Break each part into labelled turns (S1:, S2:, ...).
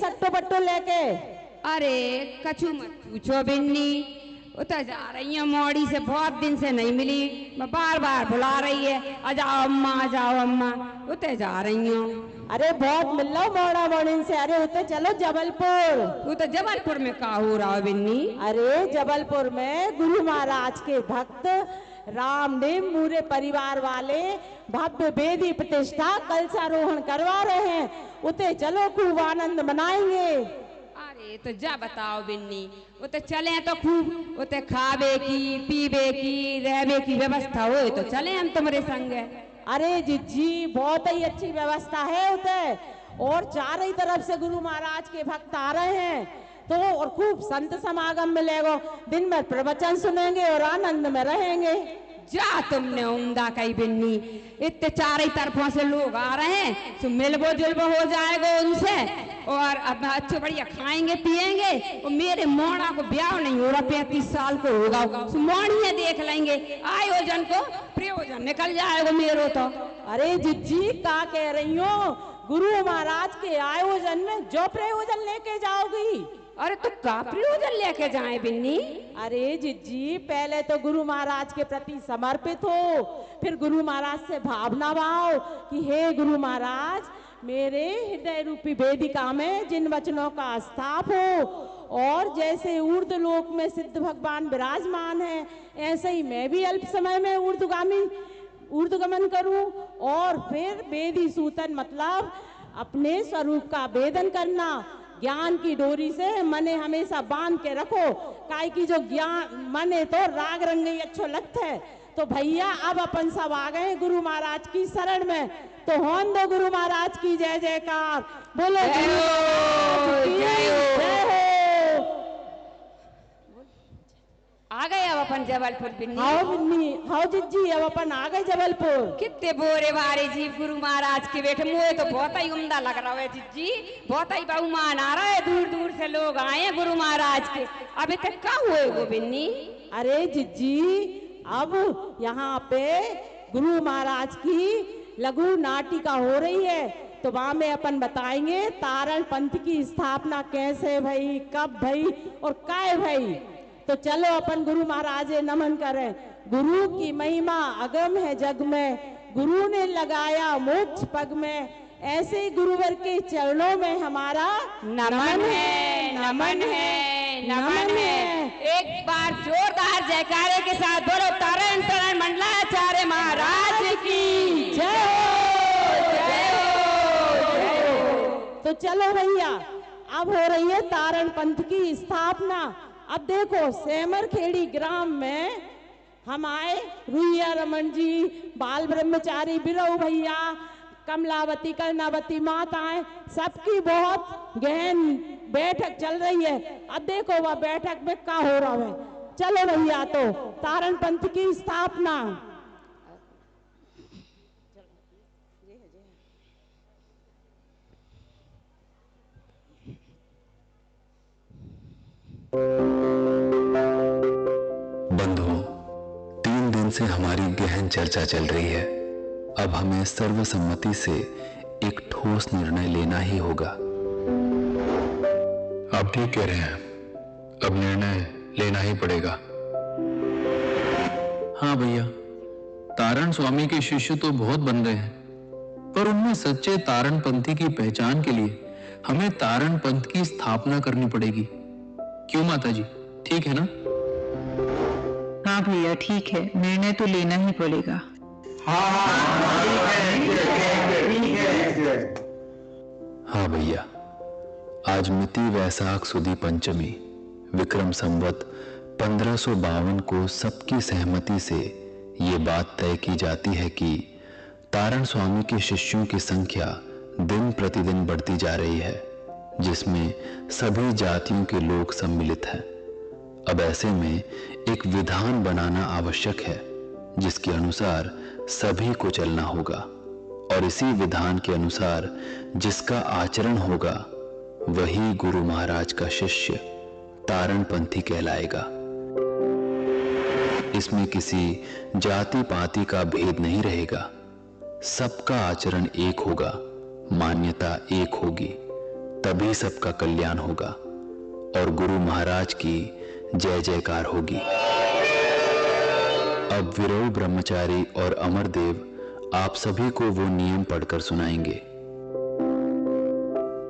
S1: सट्टो पट्टो लेके?
S2: अरे कछु मत पूछो बिन्नी, उतर जा रही है मोड़ी से, बहुत दिन से नहीं मिली, मैं बार बार बुला रही है, आ जाओ अम्मा आ जाओ अम्मा, उतर जा रही हूँ।
S1: अरे बहुत मिल लो मोड़ा मोड़िन से। अरे उते चलो जबलपुर।
S2: तू तो जबलपुर में का हो रहा है बिन्नी?
S1: अरे जबलपुर में गुरु महाराज के भक्त राम ने पूरे परिवार वाले भव्य वेदी प्रतिष्ठा कलशारोहण करवा रहे हैं, उते चलो खूब आनंद मनाएंगे।
S2: अरे तो जा बताओ बिन्नी, उते चले तो खूब, उते खावे की पीवे की रहवे की व्यवस्था हो तो चले हम तुम्हारे संग।
S1: अरे जी बहुत ही अच्छी व्यवस्था है उते, और चारों तरफ से गुरु महाराज के भक्त आ रहे हैं, तो और खूब संत समागम मिलेगा, दिन में प्रवचन सुनेंगे और आनंद में रहेंगे।
S2: जा तुमने उम्दा कही बिन्नी, इतने चारों तरफों से लोग आ रहे हैं, तो मिलबो जुलबो हो जाएगा उनसे, और अब अच्छे बढ़िया खाएंगे पिएंगे, और मेरे मोड़ा को ब्याह नहीं हो रहा, 35 साल को होगा, तो मोड़ियाँ देख लेंगे, आयोजन को प्रयोजन निकल जाएगा मेरो तो।
S1: अरे जिज्जी का कह रही हो, गुरु महाराज के आयोजन में जो प्रयोजन लेके जाओगी?
S2: अरे तो का प्रयोजन लेके जाए बिन्नी?
S1: अरे जिज्जी पहले तो गुरु महाराज के प्रति समर्पित हो, फिर गुरु महाराज से भावना भाव कि हे गुरु महाराज, मेरे हृदय रूपी वेदिका में जिन वचनों का स्थाप हो, और जैसे ऊर्ध्वलोक में सिद्ध भगवान विराजमान है, ऐसे ही मैं भी अल्प समय में ऊर्ध्वगमन करूं, और फिर वेदी सूतन मतलब अपने स्वरूप का वेदन करना, ज्ञान की डोरी से मने हमेशा बांध के रखो, काहे की जो ज्ञान मने तो राग रंग अच्छो लगता है। तो भैया अब अपन सब आ गए गुरु महाराज की शरण में, तो होन दो गुरु महाराज की जय जयकार, बोलो जय हो।
S2: आ गए अब अपन जबलपुर बिन्नी?
S1: हाँ बिन्नी, हाँ जिज्जी अब अपन आ गए जबलपुर।
S2: कितने बोरे बारे जीव गुरु महाराज के बैठे, मुझे तो बहुत ही उम्दा लग रहा है जिज्जी, बहुत ही बहुमान आ रहा है, दूर दूर से लोग आए हैं गुरु महाराज के। अभी तक क्या हुए वो बिन्नी?
S1: अरे जिज्जी अब यहाँ पे गुरु महाराज की लघु नाटिका हो रही है, तो वहां में अपन बताएंगे तारण पंथ की स्थापना कैसे भई, कब भई और काय भई। तो चलो अपन गुरु महाराज नमन करें। गुरु की महिमा अगम है जग में, गुरु ने लगाया मोक्ष पग में, ऐसे गुरुवर के चरणों में हमारा
S2: नमन है, नमन है, नमन है। एक बार जोरदार जयकारे के साथ बोलो तारण तारण मंडलाचार्य महाराज की जय हो, जय हो, जय हो।
S1: तो चलो भैया अब हो रही है तारण पंथ की स्थापना। अब देखो सेमरखेड़ी ग्राम में हम आए, रुइया रमन जी, बाल ब्रह्मचारी बिरऊ भैया, कमलावती कर्णावती माताएं, सबकी बहुत गहन बैठक चल रही है। अब देखो वह बैठक में क्या हो रहा है। चलो भैया तो तारण पंथ की स्थापना।
S3: बंधुओं, 3 दिन से हमारी गहन चर्चा चल रही है। अब हमें सर्वसम्मति से एक ठोस निर्णय लेना ही होगा।
S4: आप ठीक कह रहे हैं, अब निर्णय लेना ही पड़ेगा।
S5: हाँ भैया, तारण स्वामी के शिष्य तो बहुत बन गए हैं, पर उनमें सच्चे तारण पंथी की पहचान के लिए हमें तारण पंथ की स्थापना करनी पड़ेगी। क्यों माता जी, ठीक है ना?
S6: हाँ भैया ठीक है, निर्णय तो लेना ही पड़ेगा।
S3: हाँ भैया, आज मिति वैशाख सुदी पंचमी विक्रम संवत 1552 को सबकी सहमति से ये बात तय की जाती है कि तारण स्वामी के शिष्यों की संख्या दिन प्रतिदिन बढ़ती जा रही है, जिसमें सभी जातियों के लोग सम्मिलित हैं। अब ऐसे में एक विधान बनाना आवश्यक है, जिसके अनुसार सभी को चलना होगा, और इसी विधान के अनुसार जिसका आचरण होगा वही गुरु महाराज का शिष्य तारण पंथी कहलाएगा। इसमें किसी जाति पाति का भेद नहीं रहेगा, सबका आचरण एक होगा, मान्यता एक होगी, तभी सबका कल्याण होगा और गुरु महाराज की जय जयकार होगी। अब विरल ब्रह्मचारी और अमरदेव आप सभी को वो नियम पढ़कर सुनाएंगे।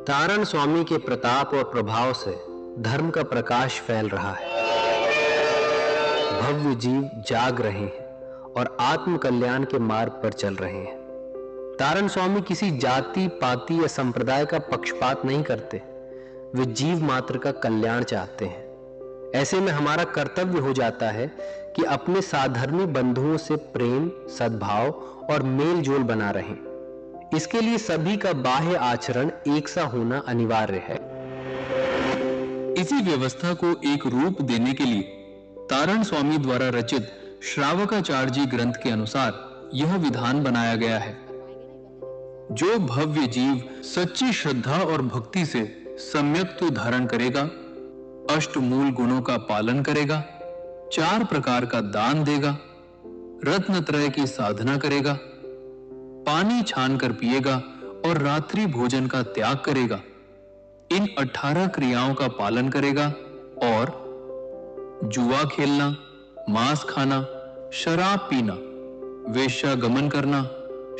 S7: तारण स्वामी के प्रताप और प्रभाव से धर्म का प्रकाश फैल रहा है। भव्य जीव जाग रहे हैं और आत्म कल्याण के मार्ग पर चल रहे हैं। तारण स्वामी किसी जाति, पाति या संप्रदाय का पक्षपात नहीं करते। वे जीव मात्र का कल्याण चाहते हैं। ऐसे में हमारा कर्तव्य हो जाता है कि अपने साधर्मी बंधुओं से प्रेम, सद्भाव और मेल जोल बना रहें। इसके लिए सभी का बाह्य आचरण एक सा होना अनिवार्य है।
S5: इसी व्यवस्था को एक रूप देने के लिए तारण स्वामी द्वारा रचित श्रावकाचार्य ग्रंथ के अनुसार यह विधान बनाया गया है। जो भव्य जीव सच्ची श्रद्धा और भक्ति से सम्यक तो धारण करेगा, अष्टमूल गुणों का पालन करेगा, 4 प्रकार का दान देगा, रत्नत्रय की साधना करेगा, पानी छान कर पिएगा और रात्रि भोजन का त्याग करेगा, इन 18 क्रियाओं का पालन करेगा और जुआ खेलना, मांस खाना, शराब पीना, वेश्यागमन करना,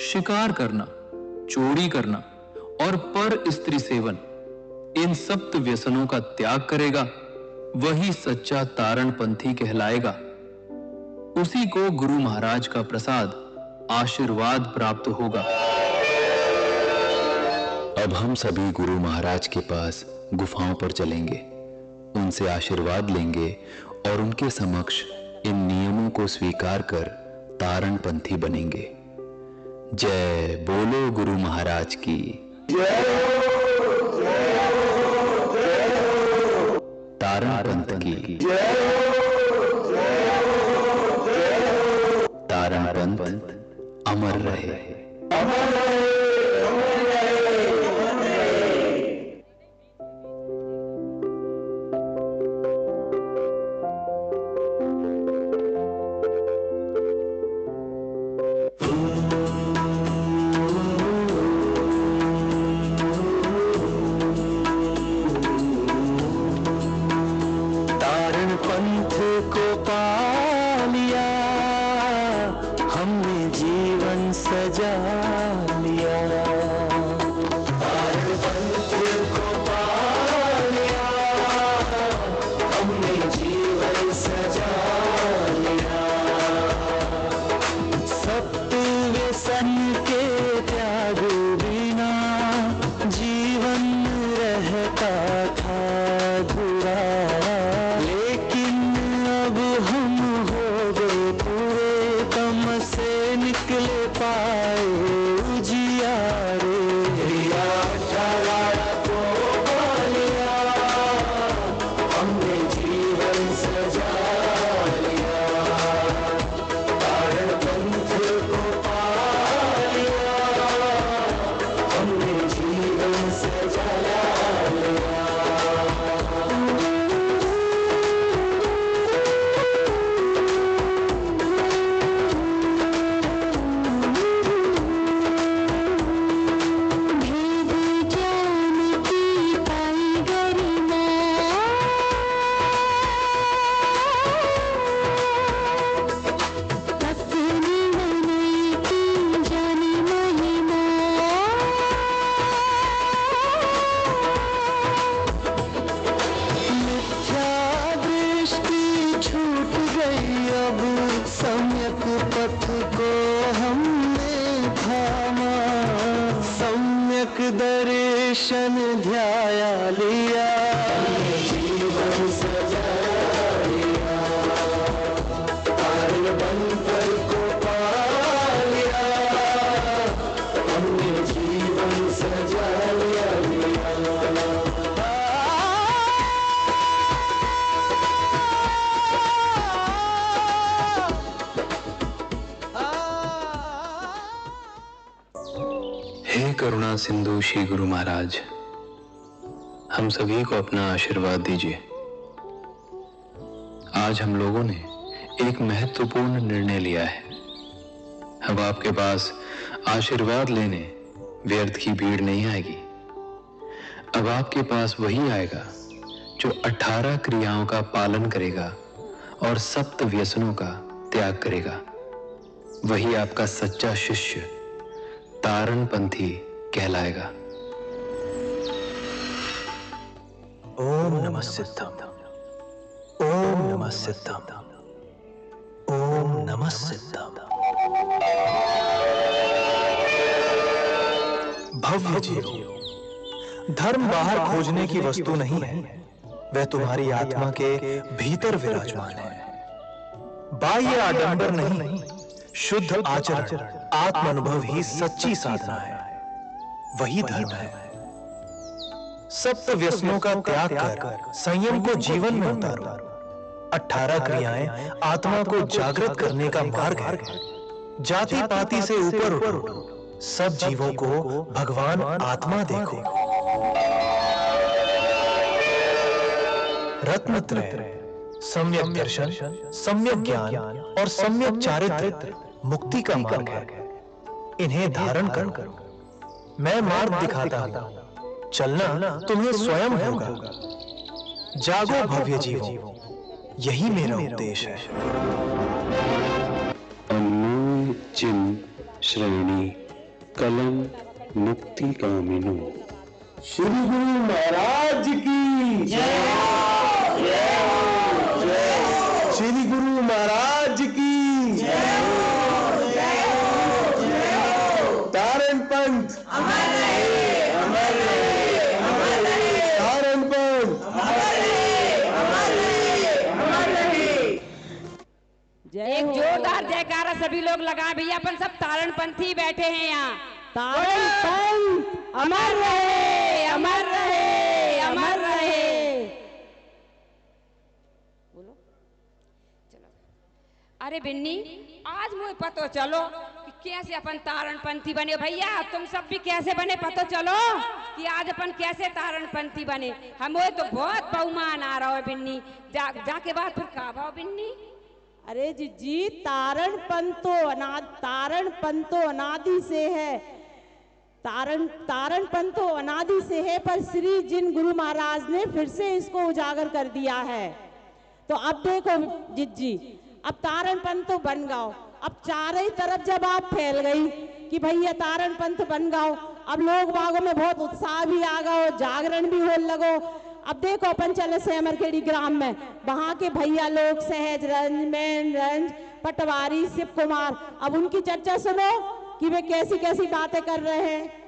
S5: शिकार करना, चोरी करना और पर स्त्री सेवन, इन सप्त व्यसनों का त्याग करेगा, वही सच्चा तारण पंथी कहलाएगा। उसी को गुरु महाराज का प्रसाद, आशीर्वाद प्राप्त होगा।
S3: अब हम सभी गुरु महाराज के पास गुफाओं पर चलेंगे, उनसे आशीर्वाद लेंगे और उनके समक्ष इन नियमों को स्वीकार कर तारण पंथी बनेंगे। जय बोलो गुरु महाराज की। तारण पंथ की। तारण पंथ अमर रहे।
S8: दर्शन ध्याया लिया, जीवन सजा लिया, तारण बंधन को पा लिया, हमने जीवन सजा लिया।
S3: हे करुणा सिंधु श्री गुरु महाराज, हम सभी को अपना आशीर्वाद दीजिए। आज हम लोगों ने एक महत्वपूर्ण निर्णय लिया है। अब आपके पास आशीर्वाद लेने व्यर्थ की भीड़ नहीं आएगी। अब आपके पास वही आएगा जो 18 क्रियाओं का पालन करेगा और 7 व्यसनों का त्याग करेगा। वही आपका सच्चा शिष्य तारणपंथी कहलाएगा।
S8: ओम नमः सिद्धम, ओम नमः सिद्धम, ओम नमः सिद्धम। भव्य जीवो, धर्म बाहर खोजने की वस्तु नहीं है, वह तुम्हारी आत्मा के भीतर विराजमान है। बाह्य आडंबर नहीं, शुद्ध आचरण, आत्म अनुभव ही सच्ची साधना है, वही धर्म है। सप्त व्यसनों का त्याग कर संयम को जीवन में उतारो। 18 क्रियाएं आत्मा को जागृत करने का मार्ग है। जाति पाति से ऊपर उठो, सब जीवों को भगवान आत्मा देखो। रत्नत्रय, सम्यक दर्शन, सम्यक ज्ञान और सम्यक चारित्र्य मुक्ति का मार्ग है। इन्हें धारण कर मैं मार्ग दिखाता हूं, चलना तुम्हें स्वयं होगा। जागो भव्य जीवों, यही मेरा उपदेश है।
S9: अमूल चिन्ह श्रेणी कलम मुक्ति कामिनो।
S8: श्री गुरु महाराज की जय। श्री गुरु महाराज की जय। तारण पंथ अमर रहे, अमर रहे, अमर रहे। तारण पंथ अमर रहे, अमर रहे, अमर रहे।
S2: एक जोरदार जयकारा सभी लोग लगा भैया, अपन सब तारणपंथी बैठे हैं यहाँ।
S1: तारणपंथ अमर रहे, अमर रहे, अमर रहे।
S2: बोलो चलो। अरे बिन्नी, आज मुझे पता चलो कि कैसे अपन तारणपंथी बने। भैया तुम सब भी कैसे बने पता चलो कि आज अपन कैसे तारणपंथी बने। हमें तो बहुत बहुमान आ रहा है बिन्नी। जाके बाद फिर कहा भाव बिन्नी।
S1: अरे जी, तारण पंतो अनादि से है। तारण पंतो अनादि से है, पर श्री जिन गुरु महाराज ने फिर से इसको उजागर कर दिया है। तो अब देखो जी, अब तारण पंतो बन गाओ। अब चारों ही तरफ जब आप फैल गई कि भैया तारण पंथ बन गाओ, अब लोग बागों में बहुत उत्साह भी आ गओ, जागरण भी हो लगो। अब देखो अपन चले से अमरखेड़ी ग्राम में, वहां के भैया लोग सहज रंज, मैन रंज, पटवारी, शिव कुमार, अब उनकी चर्चा सुनो कि वे कैसी कैसी बातें कर रहे हैं।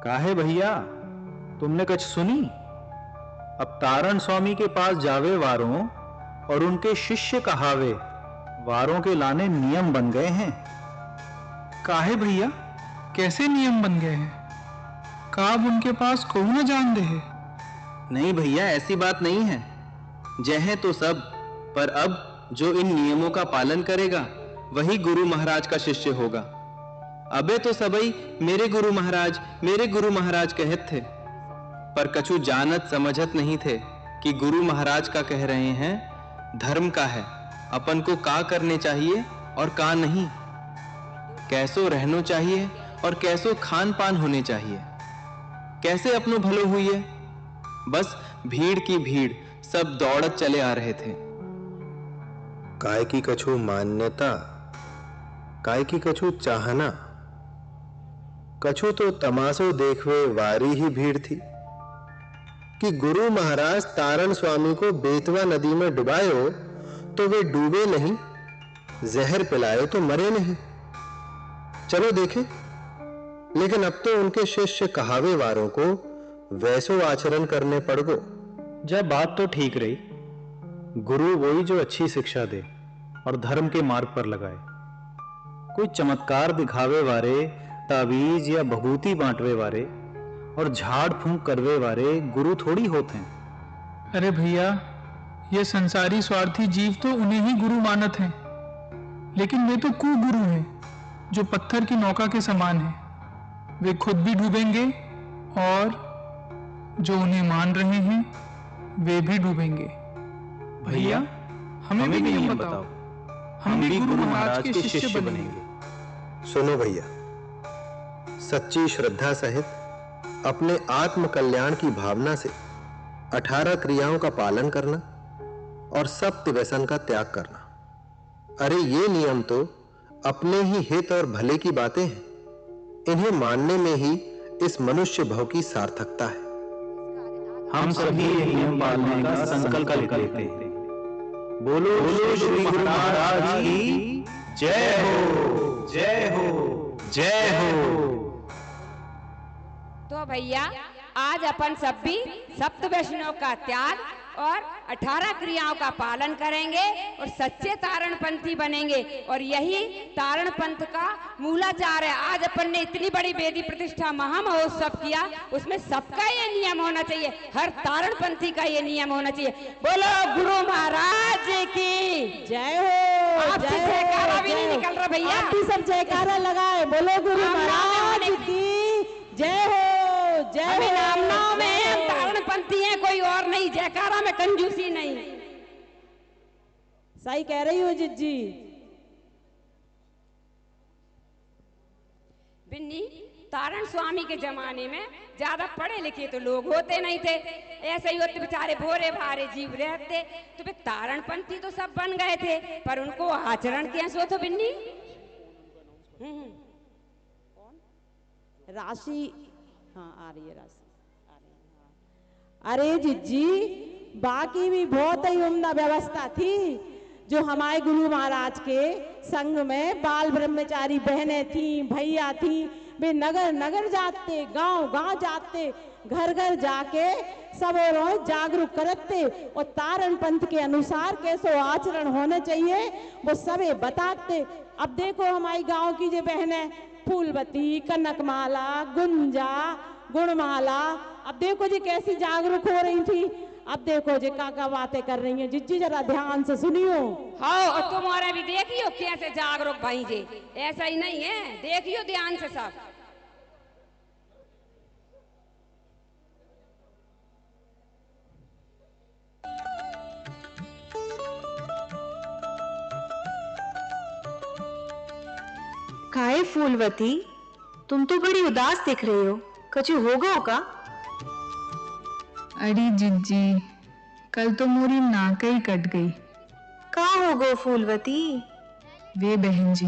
S8: काहे भैया, तुमने कुछ सुनी? अब तारण स्वामी के पास जावे वारों और उनके शिष्य कहावे, वारों के लाने नियम बन गए हैं।
S10: काहे भैया, कैसे नियम बन गए हैं? काब उनके पास को न जान दे है।
S11: नहीं भैया, ऐसी बात नहीं है। जय है तो सब, पर अब जो इन नियमों का पालन करेगा वही गुरु महाराज का शिष्य होगा। अबे तो सबई मेरे गुरु महाराज कहत थे, पर कछु जानत समझत नहीं थे कि गुरु महाराज का कह रहे हैं धर्म का है, अपन को का करने चाहिए और का नहीं, कैसो रहनो चाहिए और कैसो खान पान होने चाहिए, कैसे अपनो भलो हुई है। बस भीड़ की भीड़ सब दौड़त चले आ रहे थे।
S12: काय की कछु मान्यता, काय की कछु चाहना, कछु तो तमाशो देखवे वारी ही भीड़ थी कि गुरु महाराज तारण स्वामी को बेतवा नदी में डुबायो तो वे डूबे नहीं, जहर पिलायो तो मरे नहीं। चलो देखें। लेकिन अब तो उनके शिष्य कहावे वारों को वैसो आचरण करने पड़ गो।
S8: जब बात तो ठीक रही, गुरु वही जो अच्छी शिक्षा दे और धर्म के मार्ग पर लगाए। कोई चमत्कार दिखावे वारे, तावीज या भभूति बांटवे वारे और झाड़ फूंक करवे वारे गुरु थोड़ी होते हैं।
S10: अरे भैया, ये संसारी स्वार्थी जीव तो उन्हें ही गुरु मानत हैं, लेकिन वे तो कुगुरु हैं जो पत्थर की नौका के समान हैं। वे खुद भी डूबेंगे और जो उन्हें मान रहे हैं वे भी डूबेंगे। भैया हमें भी नियम बताओ, हम भी गुरु महाराज के शिष्य बनेंगे।
S12: सुनो भैया, सच्ची श्रद्धा सहित अपने आत्म कल्याण की भावना से 18 क्रियाओं का पालन करना और सब व्यसन का त्याग करना। अरे ये नियम तो अपने ही हित और भले की बातें हैं। इन्हें मानने में ही इस मनुष्य भव की सार्थकता है।
S9: हम सभी ये नियम पालने का संकल्प लेते हैं। बोलो श्री गुरु महाराज की जय हो, जय हो, जय हो।
S2: तो भैया आज अपन सब भी सप्त वैष्णव का त्याग और 18 क्रियाओं का पालन करेंगे और सच्चे तारण पंथी बनेंगे। और यही तारण पंथ का मूलाचार है। आज अपन ने इतनी बड़ी वेदी प्रतिष्ठा महामहोत्सव किया, उसमें सबका ये नियम होना चाहिए, हर तारण पंथी का ये नियम होना चाहिए। बोलो गुरु महाराज की
S1: जय हो।
S2: आप जयकारा भी नहीं निकल रहा भैया,
S1: आप भी सब जयकारा लगाए। बोलो गुरु महाराज की जय हो, जय हो।
S2: नाम में हम तारण पंथी हैं, कोई और नहीं। जयकारा में कंजूसी नहीं।
S1: सही कह रही हो जिज्जी।
S2: बिन्नी, तारण स्वामी के जमाने में ज्यादा पढ़े लिखे तो लोग होते नहीं थे, ऐसे ही होते बेचारे भोरे भारे जीव रहते। तो वे तारण पंथी तो सब बन गए थे, पर उनको आचरण कैसे तो बिन्नी?
S1: राशि, हाँ आ रही है राशि। अरे जिज्जी, बाकी भी बहुत ही उम्दा व्यवस्था थी जो हमारे गुरु महाराज के संग में बाल ब्रह्मचारी बहनें थी, भैया थी। वे नगर नगर जाते, गांव गांव जाते, घर घर जाके सब और जागरूक करते और तारण पंथ के अनुसार कैसे आचरण होने चाहिए वो सबे बताते। अब देखो हमारी गांव की जो बहनें फूलवती, कनकमाला, गुंजा, गुणमाला, अब देखो जी कैसी जागरूक हो रही थी। अब देखो जी काका बातें कर रही हैं। जिज्जी जरा ध्यान से सुनियो।
S2: हाँ, और तुम्हारा भी देखियो कैसे जागरूक भाई जी, ऐसा ही नहीं है, देखियो ध्यान से सब।
S13: काहे फूलवती, तुम तो बड़ी उदास दिख रही हो, कुछ होगा का?
S6: अरे जिज्जी, कल तो मोरी नाक ही कट गई।
S13: का हो गो फूलवती?
S6: वे बहन जी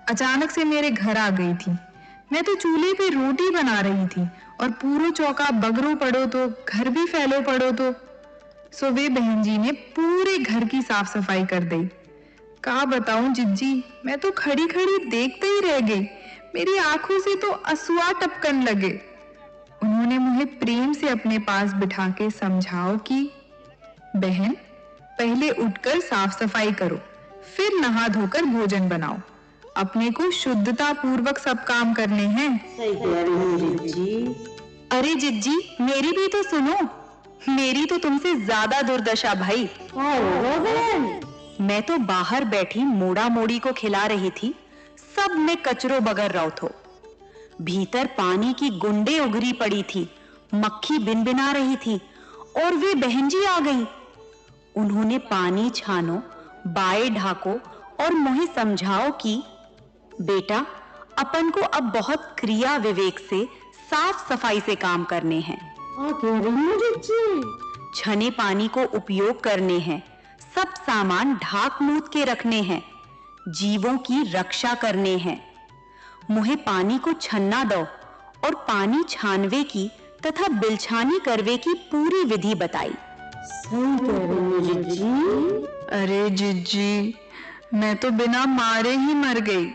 S6: अचानक से मेरे घर आ गई थी। मैं तो चूल्हे पे रोटी बना रही थी और पूरा चौका बगरो पड़ो तो घर भी फैलो पड़ो तो सो वे बहन जी ने पूरे घर की साफ सफाई कर दी। का बताऊं जिज्जी, मैं तो खड़ी खड़ी देखते ही रह गई। मेरी आंखों से तो आंसुआ टपकन लगे। उन्होंने मुझे प्रेम से अपने पास बिठा के समझाओ कि बहन, पहले उठकर साफ सफाई करो, फिर नहा धोकर भोजन बनाओ। अपने को शुद्धता पूर्वक सब काम करने हैं।
S13: सही कह रही हो जिज्जी। अरे जिज्जी, मेरी भी तो सुनो। मेरी तो तुमसे ज्यादा दुर्दशा भाई। मैं तो बाहर बैठी मोड़ा मोड़ी को खिला रही थी, सब में कचरो बगर रहो थो। भीतर पानी की गुंडे उगरी पड़ी थी, मक्खी बिनबिना रही थी और वे बहन जी आ गई। उन्होंने पानी छानो, बाएं ढाको और मुझे समझाओ कि बेटा, अपन को अब बहुत क्रिया विवेक से साफ सफाई से काम करने हैं। छने पानी को उपयोग करने हैं, सब सामान ढाक मूत के रखने हैं, जीवों की रक्षा करने हैं। मुझे पानी को छन्ना दो और पानी छानवे की तथा बिलछानी करवे की पूरी विधि बताई।
S6: सही कह रही हो जिज्जी। अरे जिज्जी, मैं तो बिना मारे ही मर गई।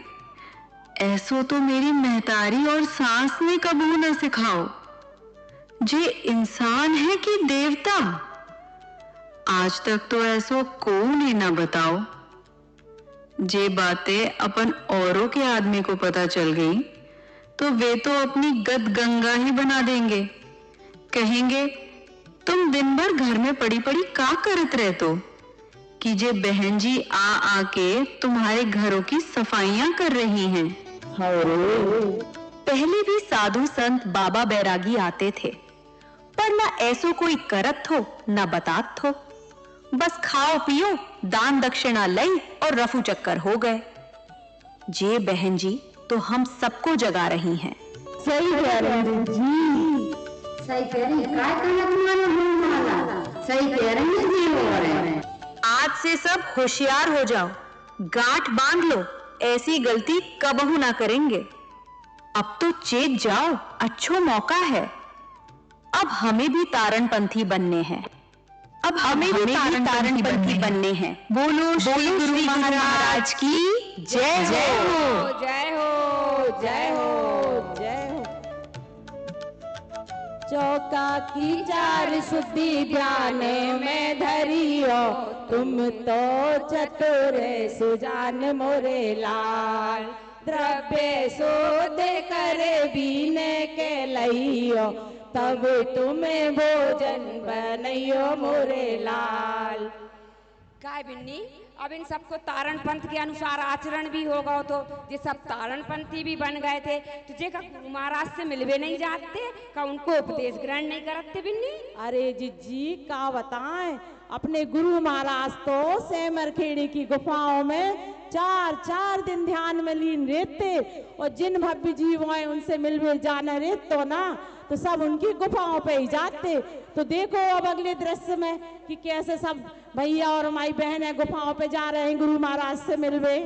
S6: ऐसो तो मेरी महतारी और सास ने कबू न सिखाओ। जे इंसान है कि देवता, आज तक तो ऐसो कौन ही ना बताओ। जे बातें अपन औरों के आदमी को पता चल गई तो वे तो अपनी गद गंगा ही बना देंगे। कहेंगे तुम दिन भर घर में पड़ी पड़ी का करत रहतो कि जे बहन जी आ आके तुम्हारे घरों की सफाइयां कर रही हैं।
S13: पहले भी साधु संत बाबा बैरागी आते थे, पर ना ऐसो कोई करत थो ना बतात थो। बस खाओ पियो, दान दक्षिणा लई और रफू चक्कर हो गए। जे बहन जी तो हम सबको जगा रही हैं।
S1: सही कह रही जी,
S14: सही कह रही, काय करना तुम्हारे मुंह वाला, सही कह रही है जी हो रहे हैं।
S13: आज से सब होशियार हो जाओ, गांठ बांध लो, ऐसी गलती कबहू ना करेंगे। अब तो चेत जाओ, अच्छो मौका है। अब हमें भी तारणपंथी बनने हैं, अब हमें भी तारणपंथी बनने हैं। बोलो श्री गुरु महाराज की जय हो।
S2: जय हो, जय हो,
S1: जय हो। चौका की चार शुद्धि ध्यान में धरियो, तुम तो चतुर सुजान मोरे लाल। द्रव्य शोध करे बीने के लइयो, तब तुम्हें भोजन बनइयो मोरे लाल।
S2: काय बिन्नी, अब इन सबको तारण पंथ के अनुसार आचरण भी होगा, तो ये सब तारण पंथी भी बन गए थे, तो जे का गुरु महाराज से मिलवे नहीं जाते, का उनको उपदेश ग्रहण नहीं करते बिन्नी?
S1: अरे जिज्जी का बताएं, अपने गुरु महाराज तो सेमरखेड़ी की गुफाओं में 4-4 दिन ध्यान में लीन रहते, और जिन भव्य जीव आए उनसे मिलवे जाने रहते तो ना, तो सब उनकी गुफाओं पे ही जाते। तो देखो अब अगले दृश्य में कि कैसे सब भैया और माई बहन है गुफाओं पे जा रहे हैं गुरु महाराज से मिलवे।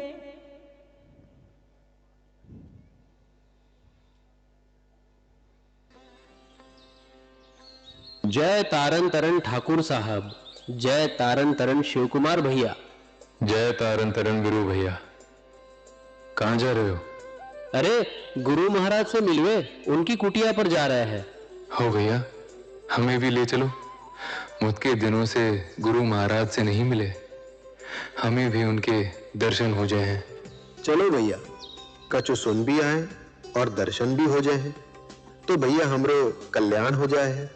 S7: जय तारण तरण ठाकुर साहब, जय तारण तरण शिव कुमार भैया।
S4: जय तारण तरण वीरू भैया। कहाँ जा रहे हो?
S7: अरे गुरु महाराज से मिलवे, उनकी कुटिया पर जा रहे हैं।
S4: हो भैया, हमें भी ले चलो। मुझ के दिनों से गुरु महाराज से नहीं मिले, हमें भी उनके दर्शन हो जाए हैं।
S12: चलो भैया, कछु सुन भी आए और दर्शन भी हो जाए, तो भैया हमरो कल्याण हो जाए है।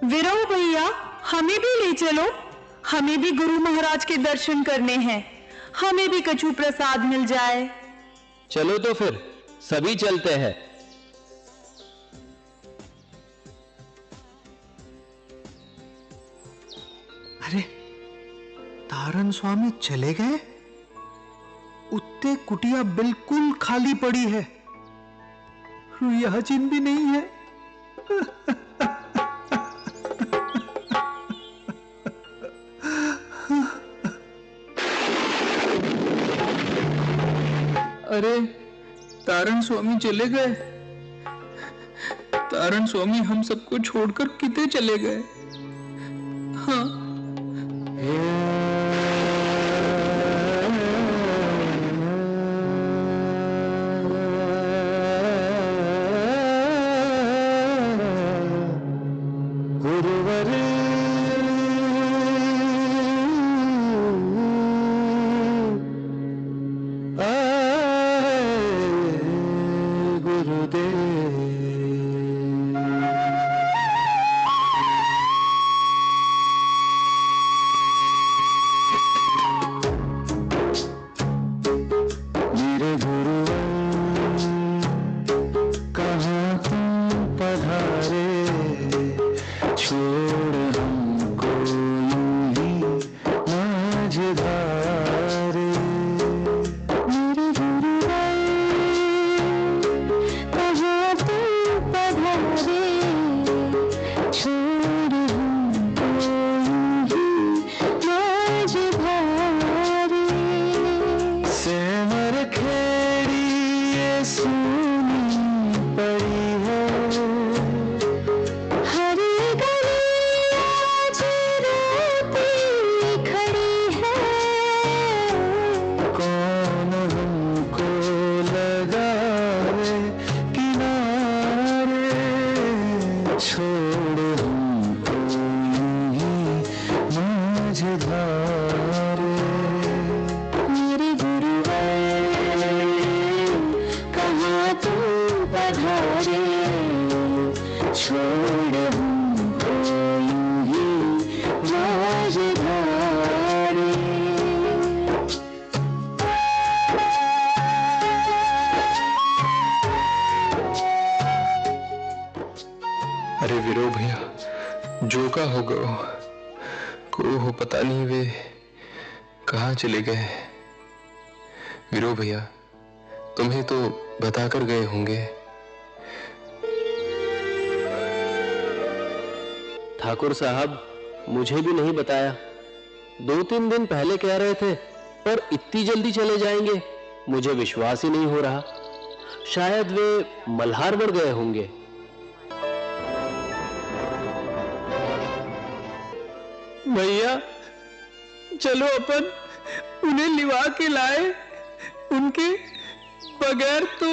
S6: वीरो भैया, हमें भी ले चलो, हमें भी गुरु महाराज के दर्शन करने हैं, हमें भी कछु प्रसाद मिल जाए।
S7: चलो तो फिर सभी चलते हैं।
S8: अरे तारण स्वामी चले गए? उत्ते कुटिया बिल्कुल खाली पड़ी है, रुइया जिन भी नहीं है।
S10: अरे तारण स्वामी चले गए। तारण स्वामी हम सबको छोड़कर किते चले गए? हाँ,
S4: जो का हो गो को हो, पता नहीं वे कहाँ चले गए। वीरो भैया, तुम्हें तो बताकर गए होंगे।
S7: ठाकुर साहब, मुझे भी नहीं बताया। 2-3 दिन पहले कह रहे थे, पर इतनी जल्दी चले जाएंगे मुझे विश्वास ही नहीं हो रहा। शायद वे मल्हार बढ़ गए होंगे।
S10: भैया चलो अपन उन्हें लिवा के लाए। उनके बगैर तो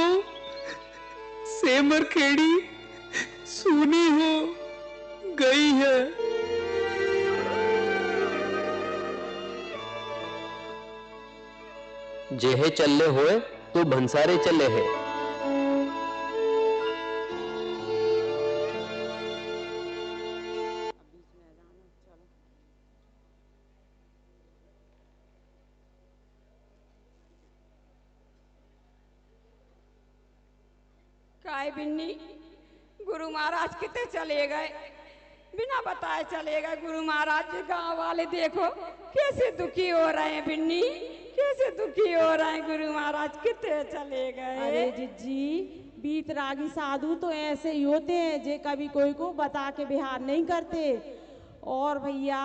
S10: सेमर खेड़ी सूनी हो गई है।
S7: जेहे चले होए तो भंसारे चले हैं।
S2: काय बिन्नी, गुरु महाराज कितने चले गए, बिना बताए चले गए। गुरु महाराज के गांव वाले देखो कैसे दुखी हो रहे हैं। बिन्नी कैसे दुखी हो रहे हैं, गुरु महाराज कितने चले गए।
S1: अरे जिज्जी, बीतरागी साधु तो ऐसे ही होते हैं, जे कभी कोई को बता के बिहार नहीं करते। और भैया,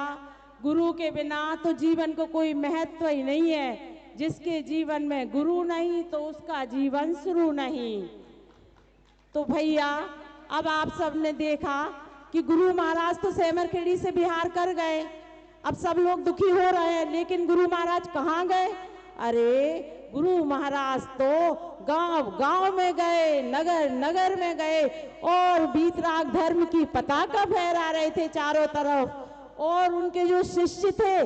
S1: गुरु के बिना तो जीवन को कोई महत्व ही नहीं है। जिसके जीवन में गुरु नहीं तो उसका जीवन शुरू नहीं। तो भैया, अब आप सबने देखा कि गुरु महाराज तो सेमरखेड़ी से बिहार कर गए। अब सब लोग दुखी हो रहे हैं, लेकिन गुरु महाराज कहाँ गए? अरे गुरु महाराज तो गांव गांव में गए, नगर नगर में गए और बीतराग धर्म की पताका फहरा रहे थे चारों तरफ। और उनके जो शिष्य थे,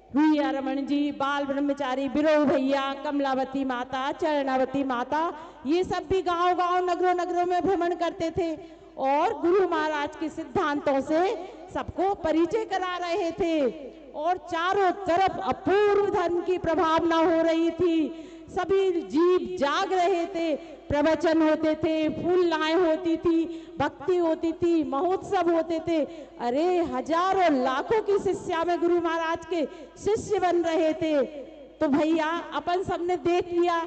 S1: रुइया रमन जी, बाल ब्रह्मचारी, बिरो भैया, कमलावती माता, चरणावती माता, ये सब भी गांव गांव नगरों नगरों में भ्रमण करते थे और गुरु महाराज के सिद्धांतों से सबको परिचय करा रहे थे। और चारों तरफ अपूर्व धर्म की प्रभावना हो रही थी। सभी जीव जाग रहे थे, प्रवचन होते थे, फूलनाएं होती थी, भक्ति होती थी, महोत्सव होते थे। अरे हजारों लाखों की शिष्या में गुरु महाराज के शिष्य बन रहे थे। तो भैया, अपन सबने देख लिया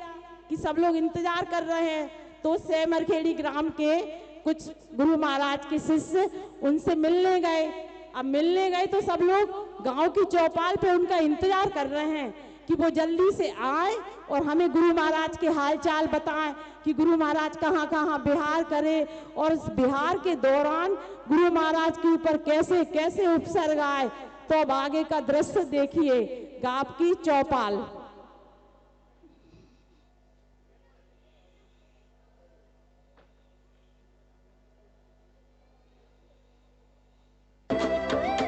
S1: कि सब लोग इंतजार कर रहे हैं। तो सेमरखेड़ी ग्राम के कुछ गुरु महाराज के शिष्य उनसे मिलने गए। अब मिलने गए तो सब लोग गांव की चौपाल पे उनका इंतजार कर रहे हैं कि वो जल्दी से आए और हमें गुरु महाराज के हालचाल बताएं कि गुरु महाराज कहाँ कहाँ बिहार करे और इस बिहार के दौरान गुरु महाराज के ऊपर कैसे कैसे उपसर्ग आए। तो अब आगे का दृश्य देखिए, गांव की चौपाल।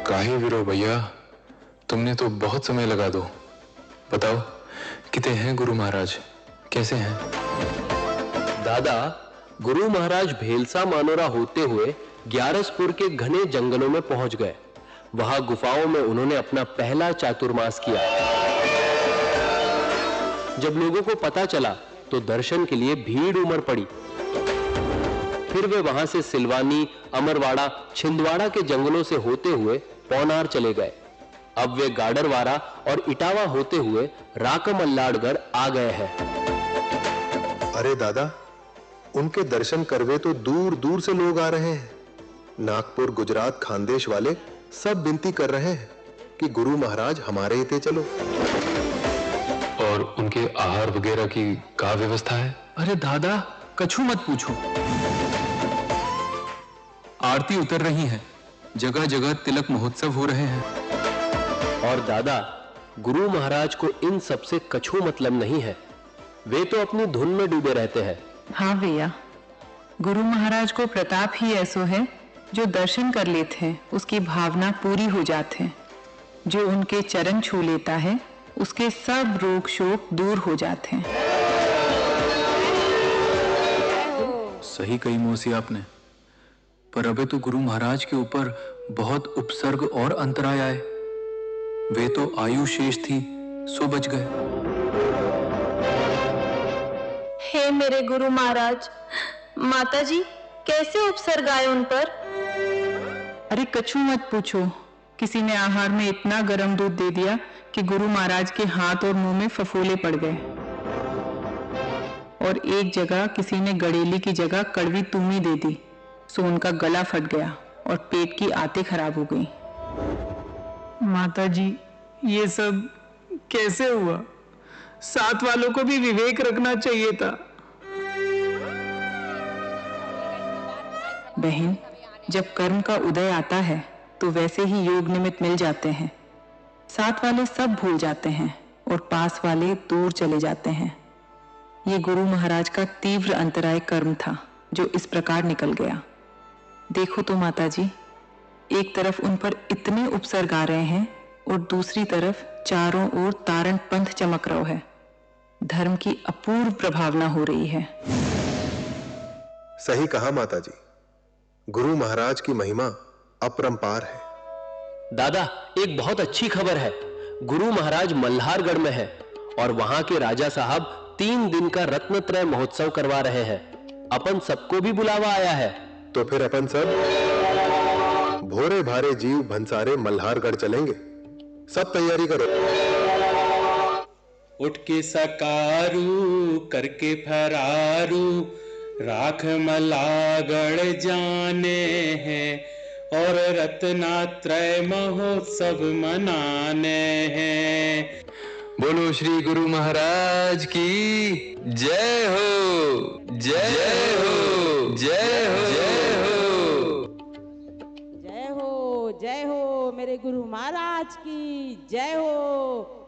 S4: काहे वीरो भैया, तुमने तो बहुत समय लगा दो। बताओ कितने हैं गुरु महाराज, कैसे हैं?
S7: दादा, गुरु महाराज भेलसा मानोरा होते हुए ग्यारसपुर के घने जंगलों में पहुंच गए। वहां गुफाओं में उन्होंने अपना पहला चातुर्मास किया। जब लोगों को पता चला तो दर्शन के लिए भीड़ उमड़ पड़ी। फिर वे वहां से सिलवानी, अमरवाड़ा, छिंदवाड़ा के जंगलों से होते हुए पौनार चले गए। अब वे गाडरवारा और इटावा होते हुए राकम अल्लाड़गढ़ आ गए हैं।
S12: अरे दादा, उनके दर्शन करवे तो दूर दूर से लोग आ रहे हैं। नागपुर, गुजरात, खानदेश वाले सब विनती कर रहे हैं कि गुरु महाराज हमारे हिते चलो।
S4: और उनके आहार वगैरह की क्या व्यवस्था है?
S5: अरे दादा, कछु मत पूछो। आरती उतर रही है, जगह जगह तिलक महोत्सव हो रहे हैं।
S7: और दादा, गुरु महाराज को इन सबसे कछु मतलब नहीं है। वे तो अपनी धुन में डूबे रहते हैं।
S6: हाँ भैया, गुरु महाराज को प्रताप ही ऐसो है जो दर्शन कर लेते हैं उसकी भावना पूरी हो जाते हैं। जो उनके चरण छू लेता है उसके सब रोग शोक दूर हो जाते हैं।
S5: सही कही मौसी आपने, पर अबे तो गुरु महाराज के ऊपर बहुत उपसर्ग और अंतराय आए। वे तो आयु शेष थी, सो बच गए।
S15: हे मेरे गुरु महाराज, माताजी कैसे उपसर्ग आए उन पर?
S6: अरे कछु मत पूछो, किसी ने आहार में इतना गर्म दूध दे दिया कि गुरु महाराज के हाथ और मुंह में फफोले पड़ गए, और एक जगह किसी ने गड़ेली की जगह कड़वी तूमी दे दी, सो उनका गला फट गया और पेट की आंतें खराब हो गई।
S10: माता जी, ये सब कैसे हुआ? साथ वालों को भी विवेक रखना चाहिए था।
S6: बहन, जब कर्म का उदय आता है तो वैसे ही योग निमित्त मिल जाते हैं। साथ वाले सब भूल जाते हैं और पास वाले दूर चले जाते हैं। ये गुरु महाराज का तीव्र अंतराय कर्म था जो इस प्रकार निकल गया। देखो तो माता जी, एक तरफ उन पर इतने उपसर्ग आ रहे हैं और दूसरी तरफ चारों ओर तारण पंथ चमक रहा है। धर्म की अपूर्व प्रभावना हो रही है।
S12: सही कहा माता जी, गुरु महाराज की महिमा अपरंपार है।
S7: दादा, एक बहुत अच्छी खबर है। गुरु महाराज मल्हारगढ़ में है और वहां के राजा साहब 3 दिन का रत्नत्रय महोत्सव करवा रहे हैं। अपन सबको भी बुलावा आया है।
S12: तो फिर अपन सब भोरे भारे जीव भंसारे मल्हारगढ़ चलेंगे। सब तैयारी करो।
S9: उठ के सकारू करके फरारू, राख मल्हारगढ़ जाने हैं और रत्नात्रय महोत्सव मनाने हैं।
S4: बोलो श्री गुरु महाराज की जय हो, जय हो, जय हो, जय हो,
S1: जय हो, जय हो मेरे गुरु महाराज की जय हो।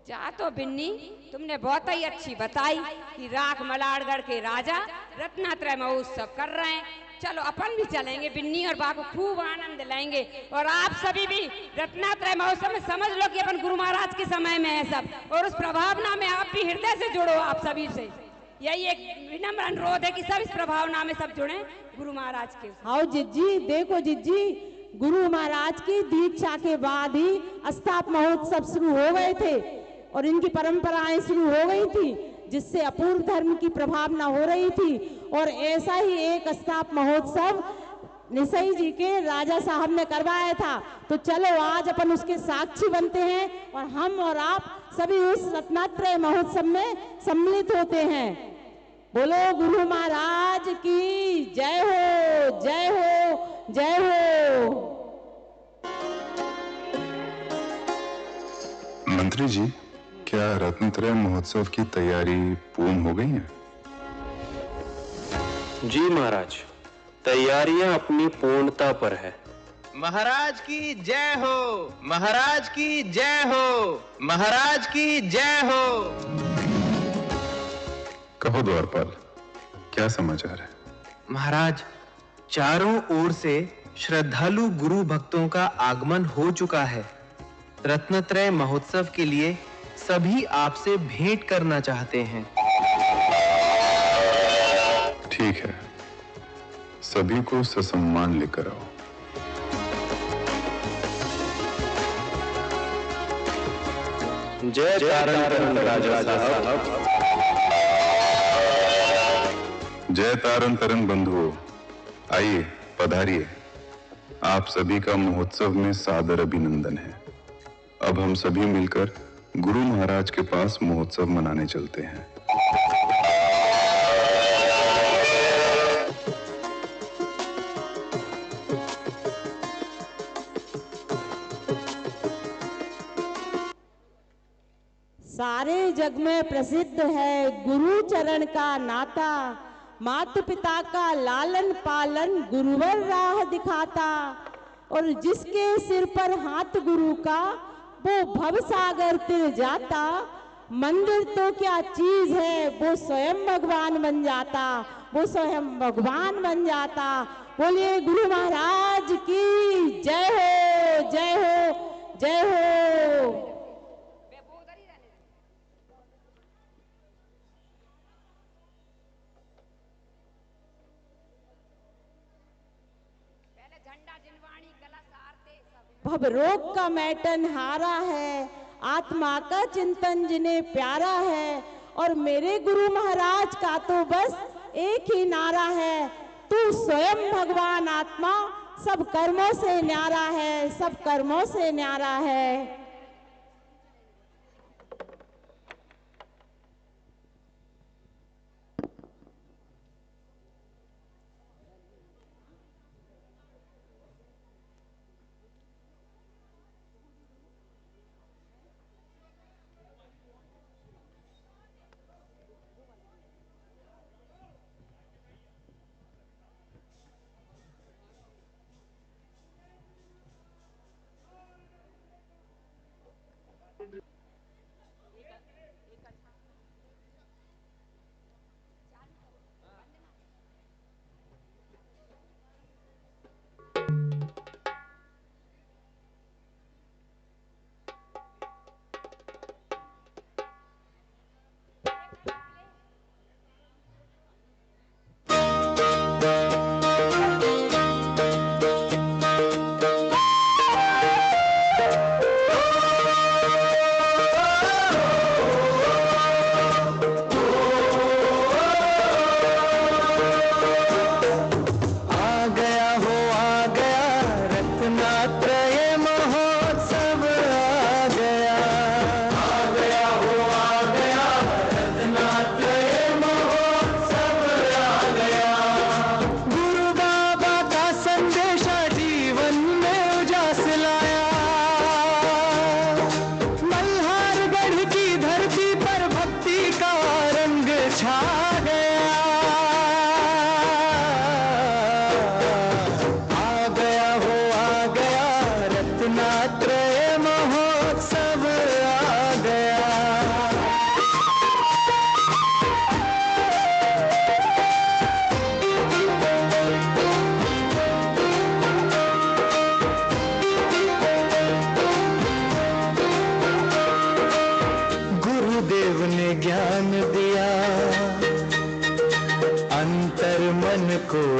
S2: जा तो बिन्नी, तुमने बहुत ही अच्छी बताई कि राख मल्हारगढ़ के राजा रत्नात्रय महोत्सव कर रहे हैं। चलो अपन भी चलेंगे बिन्नी, और बाको खूब आनंद लेंगे। और आप सभी भी रत्नात्रय महोत्सव में समझ लो कि अपन गुरु महाराज के समय में है सब, और उस प्रभावना में आप भी हृदय से जुड़ो। आप सभी से यही एक विनम्र अनुरोध है कि सब इस प्रभावना में सब जुड़े गुरु महाराज के।
S1: हाँ जिज्जी, देखो जिज्जी, गुरु महाराज की दीक्षा के बाद ही अस्ताप महोत्सव शुरू हो गए थे और इनकी परंपराएं शुरू हो गई थी, जिससे अपूर्व धर्म की प्रभावना हो रही थी। और ऐसा ही एक अस्ताप महोत्सव निसई जी के राजा साहब ने करवाया था। तो चलो आज अपन उसके साक्षी बनते हैं और हम और आप सभी उस रत्नात्रय महोत्सव में सम्मिलित होते हैं। बोलो गुरु महाराज की जय हो, जय हो, जय हो।
S16: मंत्री जी, क्या रत्नत्रय महोत्सव की तैयारी पूर्ण हो गई है?
S11: जी महाराज, तैयारियां अपनी पूर्णता पर है।
S17: महाराज की जय हो, महाराज की जय हो, महाराज की जय हो।
S16: कहो द्वारपाल, क्या समाचार है?
S11: महाराज, चारों ओर से श्रद्धालु गुरु भक्तों का आगमन हो चुका है। रत्नत्रय महोत्सव के लिए सभी आपसे भेंट करना चाहते हैं।
S16: ठीक है, सभी को ससम्मान लेकर आओ।
S11: जय तारण तारण राजा साहब।
S16: जय तारण तारण बंधुओं, आइए पधारिए। आप सभी का महोत्सव में सादर अभिनंदन है। अब हम सभी मिलकर गुरु महाराज के पास महोत्सव मनाने चलते हैं।
S1: सारे जग में प्रसिद्ध है गुरु चरण का नाता, माता पिता का लालन पालन गुरुवर राह दिखाता। और जिसके सिर पर हाथ गुरु का वो भव सागर तिर जाता। मंदिर तो क्या चीज है, वो स्वयं भगवान बन जाता, वो स्वयं भगवान बन जाता। बोलिए गुरु महाराज की जय हो, जय हो, जय हो। भव रोग का मैटन हारा है, आत्मा का चिंतन जिन्हें प्यारा है। और मेरे गुरु महाराज का तो बस एक ही नारा है, तू स्वयं भगवान आत्मा सब कर्मों से न्यारा है, सब कर्मों से न्यारा है।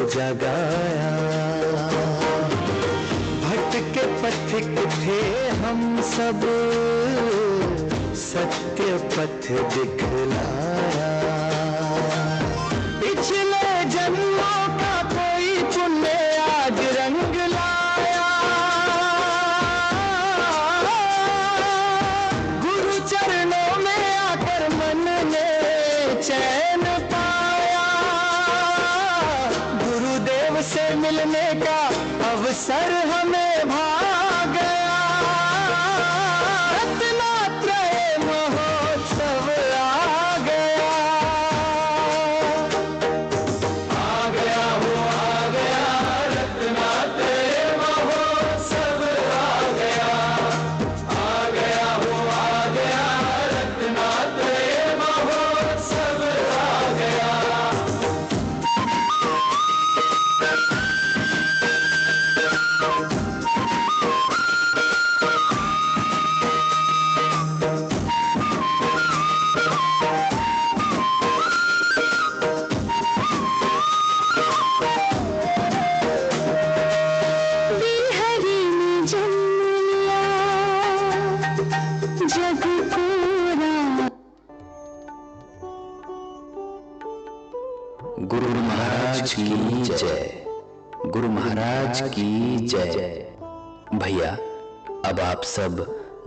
S18: जगाया, भटके पथिक थे हम सब, सत्य पथ दिखलाया। पिछले जन्मों का कोई पुण्य आज रंग लाया, गुरु चरणों में आकर मन ने चैन पाया, गुरुदेव से मिलने का अवसर हमें भाग गया, रत्नात्रय महोत्सव आ गया, आ गया वो आ गया, रत्नात्रय महोत्सव आ गया, आ गया वो आ गया, रत्नात्रय महोत्सव आ गया।
S3: गुरु महाराज की जय, गुरु महाराज की जय। भैया, अब आप सब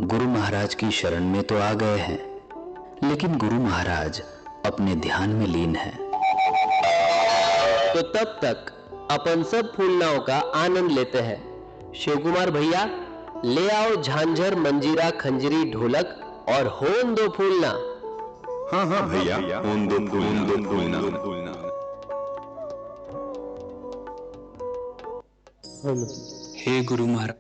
S3: गुरु महाराज की शरण में तो आ गए हैं, लेकिन गुरु महाराज अपने ध्यान में लीन हैं।
S7: तो तब तक अपन सब फूलनाओं का आनंद लेते हैं। शिव कुमार भैया, ले आओ झांझर, मंजीरा, खंजरी, ढोलक और होन दो फूलना।
S16: हाँ हाँ भैया, होन दो फूलना।
S5: हे गुरु महाराज,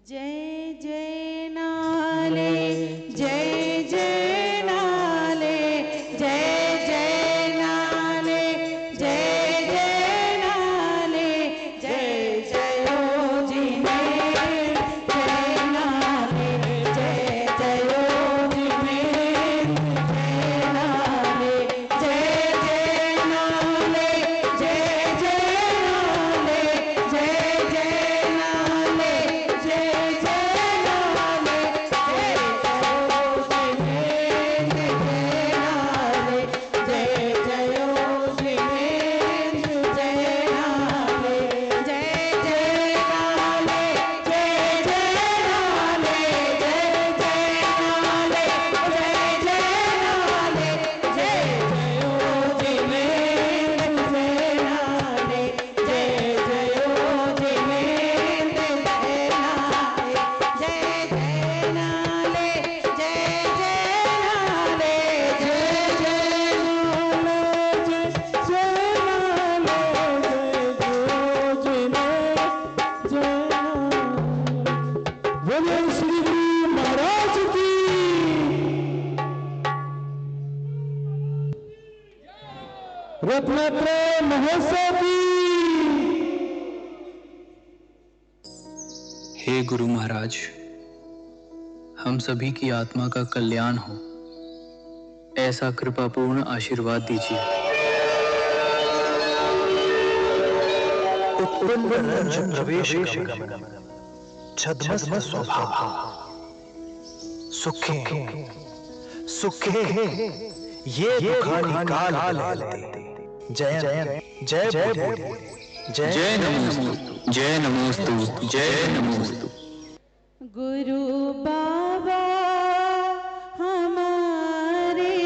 S1: जय जय नाले, जय जय नाले, जय जय नाले, जय जय नाले, जय जय ओ जी मेर, जय नाले, जय जय ओ जी मेर, जय नाले, जय जय नाले, जय जय नाले, जय जय नाले, जय जय नाले, जय जय
S18: बोले श्री गुरु महाराज की। रत्नात्रय महोत्सव की।
S5: हे गुरु महाराज, हम सभी की आत्मा का कल्याण हो, ऐसा कृपापूर्ण आशीर्वाद दीजिए।
S8: उत्पन्न रंजन रवेश गमन, छद्मस्म स्वभाव, सुखे सुखे ये दुखानि काल लहलते। जय जय जय बोलिए।
S5: जय नमोस्तु, जय नमोस्तु, जय नमोस्तु।
S1: गुरु बाबा हमारे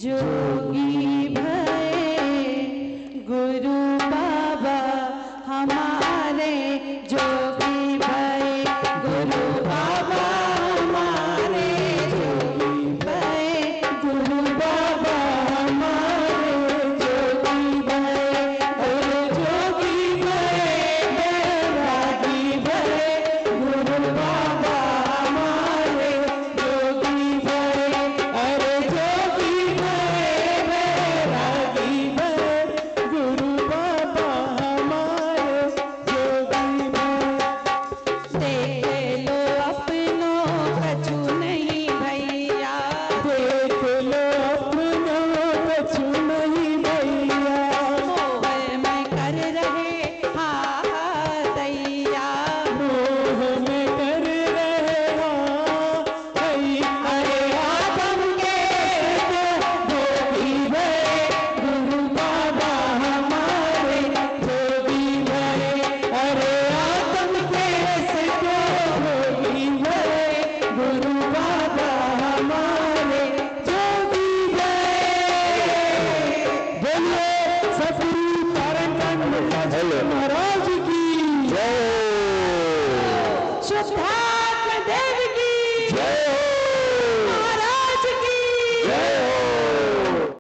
S1: जोगी भये, गुरु बाबा हमारे जोगी भये, गुरु बाबा हमारे जोगी भये, गुरु बाबा हमारे जोगी भये, गुरु जोगी भये बैरागी भये, गुरु बाबा हमारे जोगी भये, अरे जोगी भये बैरागी भये, गुरु बाबा हमारे जोगी भये। देख लो अपनों कछु नहीं भैया, देख लो अपनों कछु नहीं भैया, मोह में कर रहे हा दैया, मोह में कर रहे हा दैया। अरे आदम के जोगी भये, गुरु बाबा हमारे जोगी भये, अरे आदम के जोगी भये, गुरु बाबा हमारे जोगी भये। बोलिए सतगुरु तारण महाराज की जय। शुद्धात्मा देव